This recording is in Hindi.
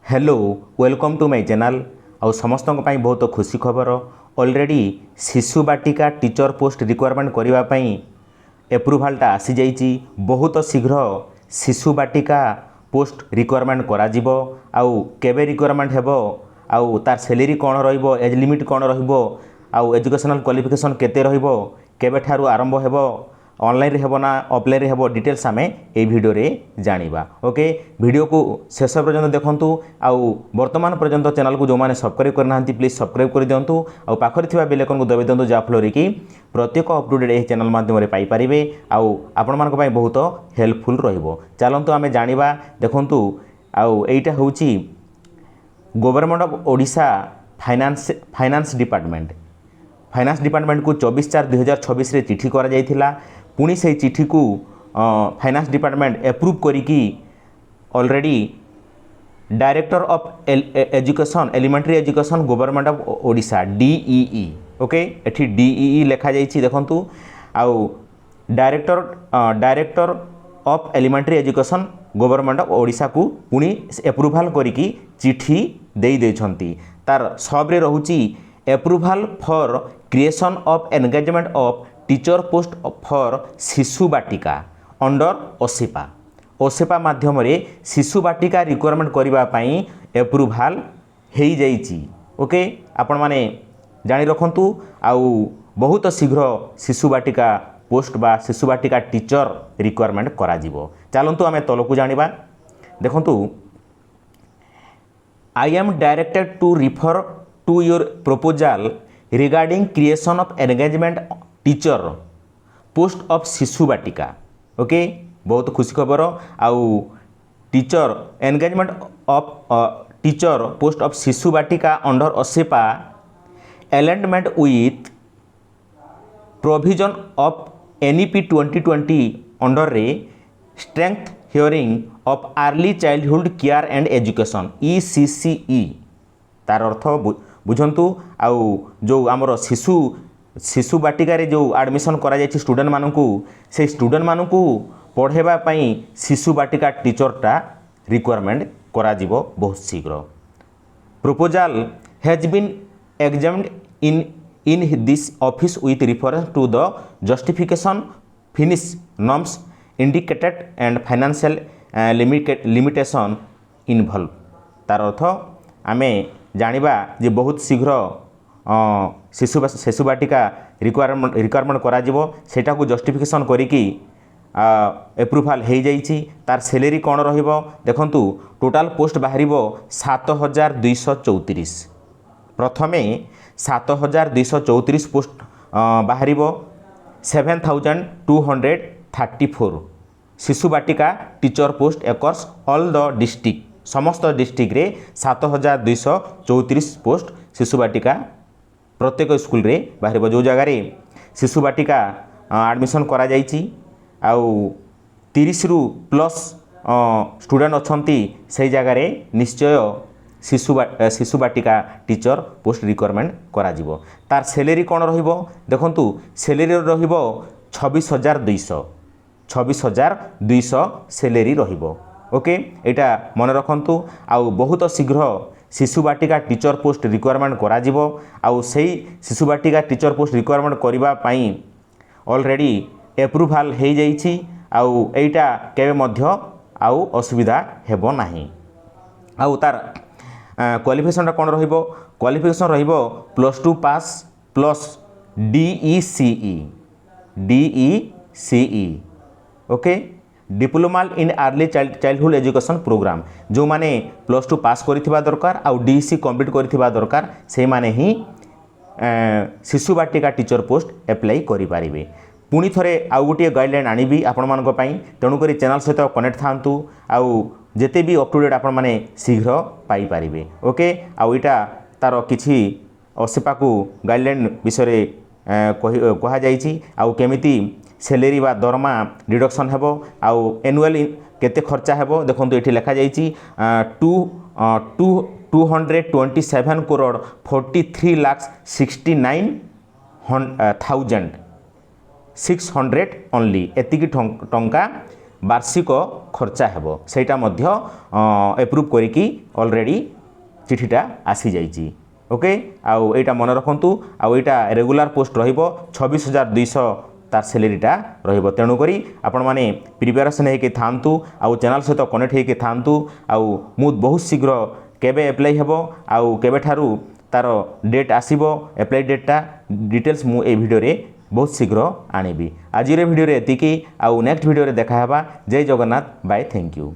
Hello welcome to my channel आउ समस्त बहुत खुशी खबर ऑलरेडी शिशु बाटिका टीचर पोस्ट रिक्वायरमेंट करने एप्रुवालटा आसी जाइए। बहुत शीघ्र शिशु बाटिका पोस्ट रिक्वायरमेंट करा जिवो आउ केबे रिक्वायरमेंट हेबो आउ तार सैलरी कौन रहिबो एज लिमिट कौन रहिबो आउ एजुकेशनल क्वालिफिकेशन केते रहिबो केबे ठारू आरंभ हेबो ऑनलाइन रे हेबो ना ऑफलाइन रे हेबो डिटेल्स आमे ए वीडियो रे जानिबा। ओके वीडियो को शेष पर्यंत देखंतु आउ वर्तमान पर्यंत चैनल को जो माने सब्सक्राइब करना प्लीज सब्सक्राइब कर दियंतु आउ पाखरे थिबा बेल आइकन को दबाइ दियंतु जा फल रे कि प्रत्येक अपडेट ए चैनल माध्यम रे पाई परिबे आउ आपण मानक पई बहुत हेल्पफुल रहिबो। चलंतु आमे जानिबा देखंतु आउ एटा होउची government of Odisha finance department को 24/4/2026 रे चिठी करा जाइथिला। पुणी से चिठी को फाइनेंस डिपार्टमेंट एप्रूव करिकी already director of education elementary education government of Odisha DEE okay एठी डीईई लिखा जाइछि देखंतु आउ director of elementary education government of Odisha को पुणी एप्रूवाल करिकी चिठी देई देछंती। तार सब रे रहुची approval for creation of engagement of teacher post for Shishu Vatika under OSEPA माध्यम रे शिशु बाटिका रिक्वायरमेंट करबा पई एप्रूवाल हेई जाइछि। ओके आपण माने जानि रखंतु आउ बहुत शीघ्र शिशु बाटिका पोस्ट बा शिशु बाटिका टीचर रिक्वायरमेंट करा जिवो। चलंतु आमे तलकु जानिबा देखंतु I am directed to refer to your proposal regarding creation of engagement teacher post of Shishu Vatika. Okay बहुत खुशी खबर आउ teacher engagement of teacher post of Shishu Vatika under OSEPA alignment with provision of NEP 2020 under रे strengthening of early childhood care and education ECCE तार अर्थ बुझंतु आउ जो आमर शिशु बाटिका रे जो एडमिशन करा जायछि स्टूडेंट मानकू से स्टूडेंट मानकू पढ़ेबा पई शिशु बाटिका टीचरटा रिक्वायरमेंट करा जिवो बहुत शीघ्र। Proposal has been examined in this office with reference to the justification finish norms indicated and financial limitation involve. तार अर्थ आमे जानिबा जे बहुत शीघ्र शिशु बाटिका रिक्वायरमेंट करा जिवो सेटा को जस्टिफिकेशन करिकी एप्रूवाल हो जाइछि। तार सैलरी कौन रहिबो देखंतु टोटाल पोस्ट बाहरिबो 7234 प्रथमे 7234 पोस्ट बाहरिबो 7234 Shishu Vatika teacher post across all the district समस्त डिस्ट्रिक्ट रे 7234 पोस्ट शिशु बाटिका प्रत्येक स्कूल रे बाहर जो जगार शिशु बाटिका एडमिशन करा जाइछि आउ 30 रु प्लस स्टूडेंट अछंती से जगार निश्चय शिशु बाटिका टीचर पोस्ट रिक्वायरमेंट करा जिवो। तार सैलरी कौन रहिबो देखंतु सैलरी रहिबो 26,200 सैलरी रहिबो। ओके एटा मन रखंतु आउ बहुत शीघ्र शिशु बाटिका टीचर पोस्ट रिक्वायरमेंट करा जिवो आउ सेही शिशु बाटिका टीचर पोस्ट रिक्वायरमेंट करबा पई ऑलरेडी एप्रूवाल हो जाइछि आउ एटा केबे मध्य आउ असुविधा हेबो नाही। आउ तार क्वालिफिकेशन कौन रहिबो क्वालिफिकेशन रहिबो +2 pass plus DECE okay diploma in early childhood education programme जो माने +2 पास करिथिबा दरकार आउ DEC कंप्लीट करिथिबा दरकार से माने ही शिशु बाटिका टीचर पोस्ट अप्लाई करि पारिबे। पुणी थरे आउ गोटे गाइडलाइन आनिबी आपण मानक पई तेणु करी चैनल सहित कनेक्ट थांतु आउ जेते भी अप टू डेट आपण माने शीघ्र पाई पारिबे। ओके आउ इटा तार किछि ओसेपा को गाइडलाइन विषय कहा जाइछि आउ केमिति सैलरी बा दरमा डिडक्शन हेबो आउ एनुअल केते खर्चा हेबो देखंतु एठी लिखा जाइछि 227 करोड़ 43,69,600 ओनली एतिकी टंका ବାର୍ଷିକ ଖର୍ଚ୍ଚା ହେବ ସେଇଟା ମଧ୍ୟ ଏପ୍ରୁଭ୍ କରିକି ଅଲରେଡ଼ି ଚିଠିଟା ଆସିଯାଇଛି। ଓକେ, ଆଉ ଏଇଟା ମନେ ରଖନ୍ତୁ। ଆଉ ଏଇଟା ରେଗୁଲାର ପୋଷ୍ଟ ରହିବ 26,200 ତାର ସାଲେରୀଟା ରହିବ। ତେଣୁକରି ଆପଣମାନେ ପ୍ରିପାରେସନ୍ ହେଇକି ଥାଆନ୍ତୁ ଆଉ ଚ୍ୟାନେଲ୍ ସହିତ କନେକ୍ଟ ହେଇକି ଥାଆନ୍ତୁ। ଆଉ ମୁଁ ବହୁତ ଶୀଘ୍ର କେବେ ଆପ୍ଲାଏ ହେବ ଆଉ କେବେଠାରୁ ତାର ଡେଟ୍ ଆସିବ ଆପ୍ଲାଏ ଡେଟ୍ଟା ଡିଟେଲ୍ସ ମୁଁ এই ভিডিওରେ ବହୁତ ଶୀଘ୍ର ଆଣିବି। ଆଜିର ଭିଡ଼ିଓରେ ଏତିକି, ଆଉ ନେକ୍ସଟ ଭିଡ଼ିଓରେ ଦେଖା ହେବା। ଜୟ ଜଗନ୍ନାଥ, ବାଏ, ଥ୍ୟାଙ୍କ ୟୁ।